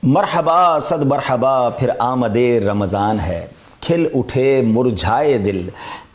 مرحبا صد مرحبا پھر آمد رمضان ہے، کھل اٹھے مرجھائے دل،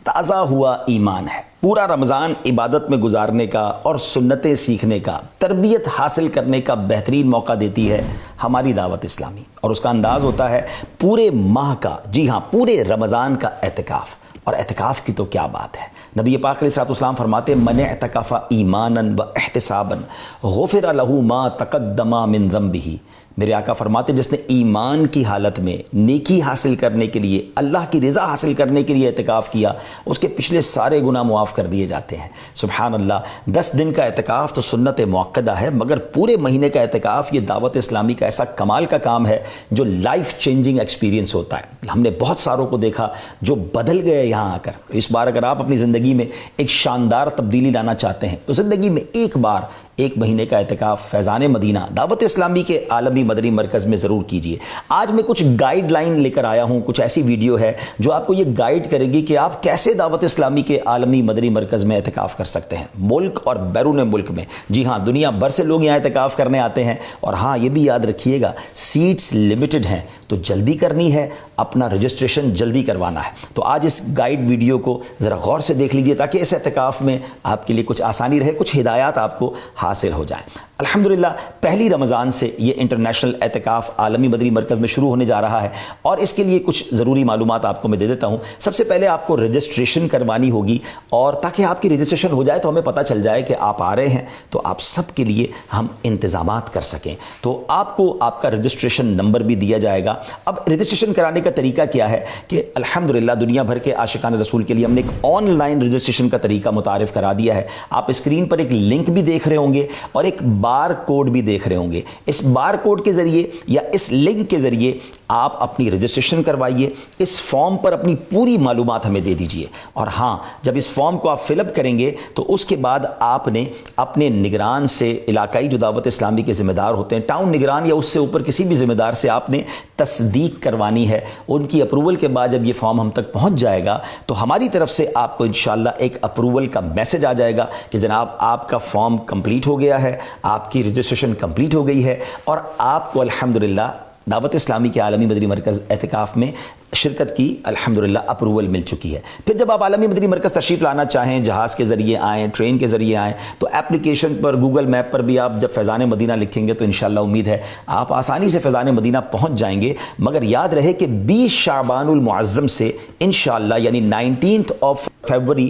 تازہ ہوا ایمان ہے۔ پورا رمضان عبادت میں گزارنے کا اور سنتیں سیکھنے کا، تربیت حاصل کرنے کا بہترین موقع دیتی ہے ہماری دعوت اسلامی، اور اس کا انداز ہوتا ہے پورے ماہ کا، جی ہاں پورے رمضان کا اعتکاف۔ اور اعتکاف کی تو کیا بات ہے، نبی پاک علیہ الصلوۃ والسلام فرماتے من اعتکف ایمانا و احتسابا غفر له ما تقدم من ذنبہ۔ میرے آقا فرماتے جس نے ایمان کی حالت میں نیکی حاصل کرنے کے لیے، اللہ کی رضا حاصل کرنے کے لیے اعتکاف کیا، اس کے پچھلے سارے گناہ معاف کر دیے جاتے ہیں۔ سبحان اللہ، 10 دن کا اعتکاف تو سنت موقدہ ہے، مگر پورے مہینے کا اعتکاف یہ دعوت اسلامی کا ایسا کمال کا کام ہے جو لائف چینجنگ ایکسپیرینس ہوتا ہے۔ ہم نے بہت ساروں کو دیکھا جو بدل گئے یہاں آ کر۔ اس بار اگر آپ اپنی زندگی میں ایک شاندار تبدیلی لانا چاہتے ہیں تو زندگی میں ایک بار 1 مہینے کا اعتکاف فیضان مدینہ دعوت اسلامی کے عالمی مدنی مرکز میں ضرور کیجیے۔ آج میں کچھ گائیڈ لائن لے کر آیا ہوں، کچھ ایسی ویڈیو ہے جو آپ کو یہ گائیڈ کرے گی کہ آپ کیسے دعوت اسلامی کے عالمی مدنی مرکز میں اعتکاف کر سکتے ہیں، ملک اور بیرون ملک میں۔ جی ہاں، دنیا بھر سے لوگ یہاں اعتکاف کرنے آتے ہیں، اور ہاں یہ بھی یاد رکھیے گا سیٹس لمیٹڈ ہیں، تو جلدی کرنی ہے، اپنا رجسٹریشن جلدی کروانا ہے۔ تو آج اس گائیڈ ویڈیو کو ذرا غور سے دیکھ لیجئے تاکہ اس اعتکاف میں آپ کے لیے کچھ آسانی رہے، کچھ ہدایات آپ کو حاصل ہو جائیں۔ الحمدللہ پہلی رمضان سے یہ انٹرنیشنل اعتکاف عالمی مدنی مرکز میں شروع ہونے جا رہا ہے، اور اس کے لیے کچھ ضروری معلومات آپ کو میں دے دیتا ہوں۔ سب سے پہلے آپ کو رجسٹریشن کروانی ہوگی، اور تاکہ آپ کی رجسٹریشن ہو جائے تو ہمیں پتہ چل جائے کہ آپ آ رہے ہیں، تو آپ سب کے لیے ہم انتظامات کر سکیں۔ تو آپ کو آپ کا رجسٹریشن نمبر بھی دیا جائے گا۔ اب رجسٹریشن کرانے کا طریقہ کیا ہے کہ الحمدللہ دنیا بھر کے عاشقان رسول کے لیے ہم نے ایک آن لائن رجسٹریشن کا طریقہ متعارف کرا دیا ہے۔ آپ اسکرین پر ایک لنک بھی دیکھ رہے ہوں گے اور ایک بار کوڈ بھی دیکھ رہے ہوں گے۔ اس بار کوڈ کے ذریعے یا اس لنک کے ذریعے آپ اپنی رجسٹریشن کروائیے، اس فارم پر اپنی پوری معلومات ہمیں دے دیجئے، اور ہاں جب اس فارم کو آپ فل اپ کریں گے تو اس کے بعد آپ نے اپنے نگران سے، علاقائی جو دعوت اسلامی کے ذمہ دار ہوتے ہیں، ٹاؤن نگران یا اس سے اوپر کسی بھی ذمہ دار سے آپ نے تصدیق کروانی ہے۔ ان کی اپروول کے بعد جب یہ فارم ہم تک پہنچ جائے گا تو ہماری طرف سے آپ کو انشاءاللہ ایک اپروول کا میسج آ جائے گا کہ جناب آپ کا فارم کمپلیٹ ہو گیا ہے، آپ کی رجسٹریشن کمپلیٹ ہو گئی ہے، اور آپ کو الحمدللہ دعوت اسلامی کے عالمی مدنی مرکز اعتکاف میں شرکت کی الحمدللہ اپروول مل چکی ہے۔ پھر جب آپ عالمی مدنی مرکز تشریف لانا چاہیں، جہاز کے ذریعے آئیں، ٹرین کے ذریعے آئیں، تو اپلیکیشن پر، گوگل میپ پر بھی آپ جب فیضان مدینہ لکھیں گے تو انشاءاللہ امید ہے آپ آسانی سے فیضان مدینہ پہنچ جائیں گے۔ مگر یاد رہے کہ 20 شعبان المعظم سے انشاءاللہ یعنی 19 فروری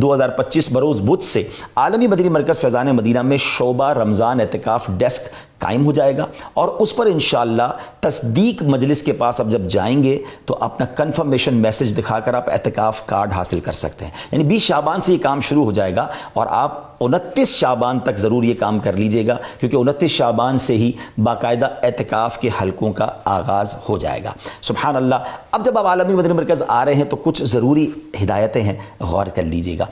2025 بروز بدھ سے عالمی مدنی مرکز فیضان مدینہ میں شعبہ رمضان اعتکاف ڈیسک قائم ہو جائے گا، اور اس پر انشاءاللہ تصدیق مجلس کے پاس اب جب جائیں گے تو اپنا کنفرمیشن میسج دکھا کر آپ اعتکاف کارڈ حاصل کر سکتے ہیں۔ یعنی 20 شعبان سے یہ کام شروع ہو جائے گا، اور آپ 29 شعبان تک ضرور یہ کام کر لیجئے گا، کیونکہ 29 شعبان سے ہی باقاعدہ اعتکاف کے حلقوں کا آغاز ہو جائے گا۔ سبحان اللہ۔ اب جب آپ عالمی مدنی مرکز آ رہے ہیں تو کچھ ضروری ہدایتیں ہیں، غور کر لیجئے گا۔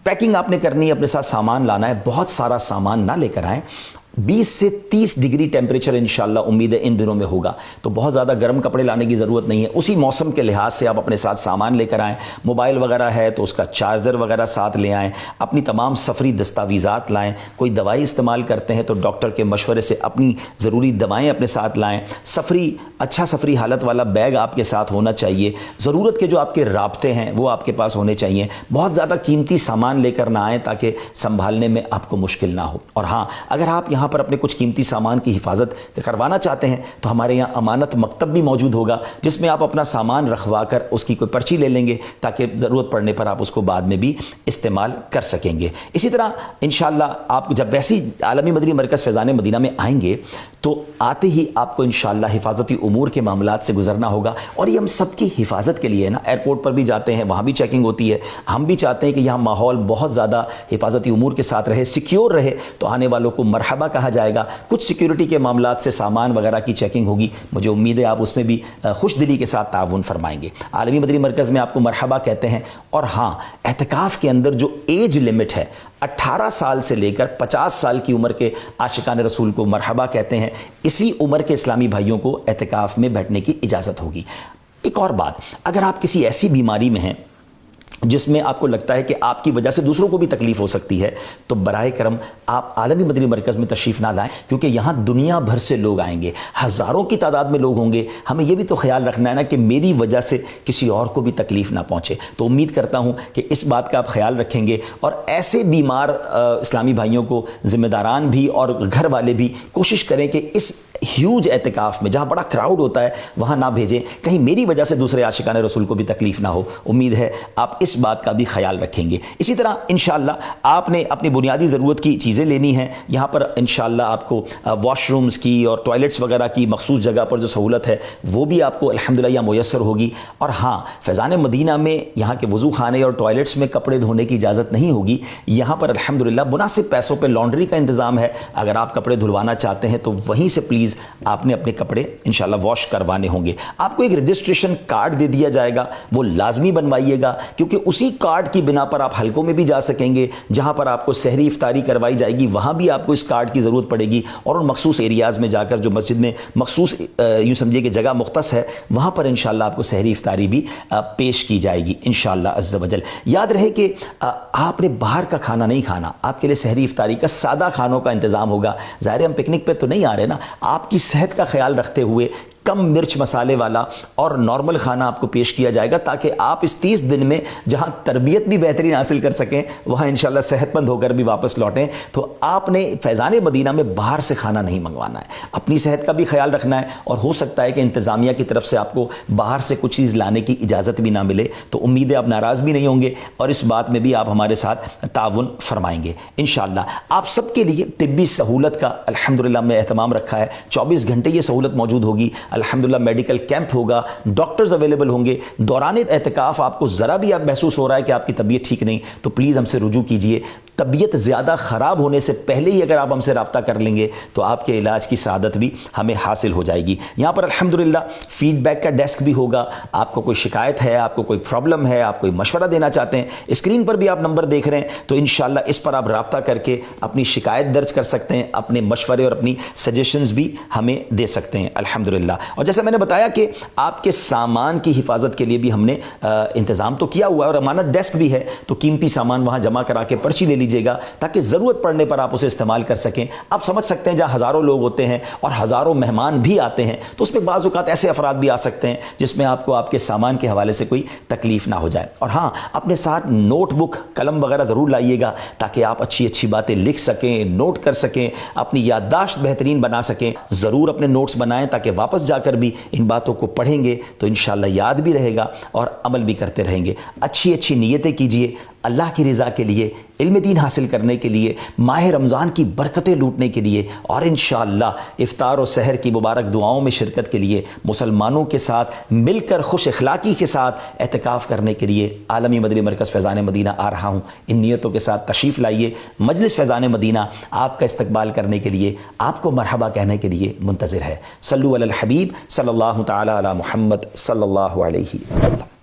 پیکنگ آپ نے کرنی ہے، اپنے ساتھ سامان لانا ہے، بہت سارا سامان نہ لے کر آئیں۔ 20 سے 30 ڈگری ٹیمپریچر انشاءاللہ امید ہے ان دنوں میں ہوگا، تو بہت زیادہ گرم کپڑے لانے کی ضرورت نہیں ہے۔ اسی موسم کے لحاظ سے آپ اپنے ساتھ سامان لے کر آئیں۔ موبائل وغیرہ ہے تو اس کا چارجر وغیرہ ساتھ لے آئیں، اپنی تمام سفری دستاویزات لائیں، کوئی دوائی استعمال کرتے ہیں تو ڈاکٹر کے مشورے سے اپنی ضروری دوائیں اپنے ساتھ لائیں۔ اچھا سفری حالت والا بیگ آپ کے ساتھ ہونا چاہیے۔ ضرورت کے جو آپ کے رابطے ہیں وہ آپ کے پاس ہونے چاہیے۔ بہت زیادہ قیمتی سامان لے کر نہ آئیں تاکہ سنبھالنے میں آپ کو مشکل نہ ہو۔ اور ہاں، اگر آپ یہاں پر اپنے کچھ قیمتی سامان کی حفاظت کروانا چاہتے ہیں تو ہمارے یہاں امانت مکتب بھی موجود ہوگا، جس میں آپ اپنا سامان رکھوا کر اس کی کوئی پرچی لے لیں گے تاکہ ضرورت پڑنے پر آپ اس کو بعد میں بھی استعمال کر سکیں گے۔ اسی طرح انشاءاللہ آپ جب ویسی عالمی مدنی مرکز فیضان مدینہ میں آئیں گے تو آتے ہی آپ کو انشاءاللہ حفاظتی امور کے معاملات سے گزرنا ہوگا، اور یہ ہم سب کی حفاظت کے لیے ہے نا۔ ایئرپورٹ پر بھی جاتے ہیں، وہاں بھی چیکنگ ہوتی ہے، ہم بھی چاہتے ہیں کہ یہاں ماحول بہت زیادہ حفاظتی امور کے ساتھ رہے، سیکیور رہے، تو آنے والوں کو مرحبا کہا جائے گا۔ کچھ سیکیورٹی کے معاملات سے سامان وغیرہ کی چیکنگ ہوگی، مجھے امید ہے آپ اس میں بھی خوش دلی کے ساتھ تعاون فرمائیں گے۔ عالمی مدنی مرکز میں آپ کو مرحبا کہتے ہیں۔ اور ہاں، اعتکاف کے اندر جو ایج لمٹ ہے 18 سال سے لے کر 50 سال کی عمر کے عاشقان رسول کو مرحبا کہتے ہیں۔ اسی عمر کے اسلامی بھائیوں کو اعتکاف میں بیٹھنے کی اجازت ہوگی۔ ایک اور بات، اگر آپ کسی ایسی بیماری میں ہیں جس میں آپ کو لگتا ہے کہ آپ کی وجہ سے دوسروں کو بھی تکلیف ہو سکتی ہے، تو براہ کرم آپ عالمی مدنی مرکز میں تشریف نہ لائیں، کیونکہ یہاں دنیا بھر سے لوگ آئیں گے، ہزاروں کی تعداد میں لوگ ہوں گے۔ ہمیں یہ بھی تو خیال رکھنا ہے نا کہ میری وجہ سے کسی اور کو بھی تکلیف نہ پہنچے۔ تو امید کرتا ہوں کہ اس بات کا آپ خیال رکھیں گے، اور ایسے بیمار اسلامی بھائیوں کو ذمہ داران بھی اور گھر والے بھی کوشش کریں کہ اس ہیوج اعتکاف میں جہاں بڑا کراؤڈ ہوتا ہے وہاں نہ بھیجیں، کہیں میری وجہ سے دوسرے عاشقان رسول کو بھی تکلیف نہ ہو۔ امید ہے آپ اس بات کا بھی خیال رکھیں گے۔ اسی طرح انشاءاللہ آپ نے اپنی بنیادی ضرورت کی چیزیں لینی ہیں، یہاں پر انشاءاللہ آپ کو واش رومز کی اور ٹوائلٹس وغیرہ کی مخصوص جگہ پر جو سہولت ہے وہ بھی آپ کو الحمدللہ یہاں میسر ہوگی۔ اور ہاں، فیضان مدینہ میں یہاں کے وضو خانے اور ٹوائلٹس میں کپڑے دھونے کی اجازت نہیں ہوگی، یہاں پر الحمدللہ مناسب پیسوں پہ لانڈری کا انتظام ہے۔ اگر آپ کپڑے دھلوانا چاہتے ہیں تو وہیں سے پلیز آپ نے اپنے کپڑے انشاءاللہ واش کروانے ہوں گے۔ آپ کو ایک رجسٹریشن کارڈ دے دیا جائے گا، وہ لازمی بنوائیے گا، کیونکہ اسی کارڈ کی بنا پر آپ حلقوں میں بھی جا سکیں گے، جہاں پر آپ کو سحری افطاری کروائی جائے گی وہاں بھی آپ کو اس کارڈ کی ضرورت پڑے گی، اور ان مخصوص ایریاز میں جا کر جو مسجد میں مخصوص یوں سمجھیے کہ جگہ مختص ہے وہاں پر انشاءاللہ آپ کو سحری افطاری بھی پیش کی جائے گی انشاءاللہ عز و جل۔ یاد رہے کہ آپ نے باہر کا کھانا نہیں کھانا، آپ کے لیے سحری افطاری کا سادہ کھانوں کا انتظام ہوگا۔ ظاہر ہم پکنک پہ تو نہیں آ رہے نا، آپ کی صحت کا خیال رکھتے ہوئے کم مرچ مسالے والا اور نارمل کھانا آپ کو پیش کیا جائے گا، تاکہ آپ اس 30 دن میں جہاں تربیت بھی بہترین حاصل کر سکیں وہاں انشاءاللہ صحت مند ہو کر بھی واپس لوٹیں۔ تو آپ نے فیضان مدینہ میں باہر سے کھانا نہیں منگوانا ہے، اپنی صحت کا بھی خیال رکھنا ہے، اور ہو سکتا ہے کہ انتظامیہ کی طرف سے آپ کو باہر سے کچھ چیز لانے کی اجازت بھی نہ ملے، تو امید ہے آپ ناراض بھی نہیں ہوں گے، اور اس بات میں بھی آپ ہمارے ساتھ تعاون فرمائیں گے انشاءاللہ۔ آپ سب کے لیے طبی سہولت کا الحمدللہ میں اہتمام رکھا ہے، 24 گھنٹے یہ سہولت موجود ہوگی الحمدللہ۔ میڈیکل کیمپ ہوگا، ڈاکٹرز اویلیبل ہوں گے۔ دوران اعتکاف آپ کو ذرا بھی آپ محسوس ہو رہا ہے کہ آپ کی طبیعت ٹھیک نہیں، تو پلیز ہم سے رجوع کیجئے۔ طبیعت زیادہ خراب ہونے سے پہلے ہی اگر آپ ہم سے رابطہ کر لیں گے تو آپ کے علاج کی سعادت بھی ہمیں حاصل ہو جائے گی۔ یہاں پر الحمدللہ فیڈ بیک کا ڈیسک بھی ہوگا، آپ کو کوئی شکایت ہے، آپ کو کوئی پرابلم ہے، آپ کوئی مشورہ دینا چاہتے ہیں، اسکرین پر بھی آپ نمبر دیکھ رہے ہیں، تو انشاءاللہ اس پر آپ رابطہ کر کے اپنی شکایت درج کر سکتے ہیں، اپنے مشورے اور اپنی سجیشنز بھی ہمیں دے سکتے ہیں الحمدللہ۔ اور جیسے میں نے بتایا کہ آپ کے سامان کی حفاظت کے لیے بھی ہم نے انتظام تو کیا ہوا ہے، اور امانت ڈیسک بھی ہے، تو قیمتی سامان وہاں جمع کرا کے پرچی لے لیجئے گا تاکہ ضرورت پڑنے پر آپ اسے استعمال کر سکیں۔ آپ سمجھ سکتے ہیں جہاں ہزاروں لوگ ہوتے ہیں اور ہزاروں مہمان بھی آتے ہیں، تو اس میں بعض اوقات ایسے افراد بھی آ سکتے ہیں جس میں آپ کو آپ کے سامان کے حوالے سے کوئی تکلیف نہ ہو جائے۔ اور ہاں، اپنے ساتھ نوٹ بک قلم وغیرہ ضرور لائیے گا تاکہ آپ اچھی اچھی باتیں لکھ سکیں، نوٹ کر سکیں، اپنی یادداشت بہترین بنا سکیں۔ ضرور اپنے نوٹس بنائیں تاکہ واپس جا کر بھی ان باتوں کو پڑھیں گے تو انشاءاللہ یاد بھی رہے گا اور عمل بھی کرتے رہیں گے۔ اچھی اچھی نیتیں کیجئے اللہ کی رضا کے لیے، علم دین حاصل کرنے کے لیے، ماہ رمضان کی برکتیں لوٹنے کے لیے، اور انشاءاللہ افطار و سحر کی مبارک دعاؤں میں شرکت کے لیے، مسلمانوں کے ساتھ مل کر خوش اخلاقی کے ساتھ اعتکاف کرنے کے لیے عالمی مدنی مرکز فیضان مدینہ آ رہا ہوں۔ ان نیتوں کے ساتھ تشریف لائیے، مجلس فیضان مدینہ آپ کا استقبال کرنے کے لیے، آپ کو مرحبا کہنے کے لیے منتظر ہے۔ صلو علی الحبیب صلی اللہ تعالی علی محمد صلی اللہ علیہ وسلم۔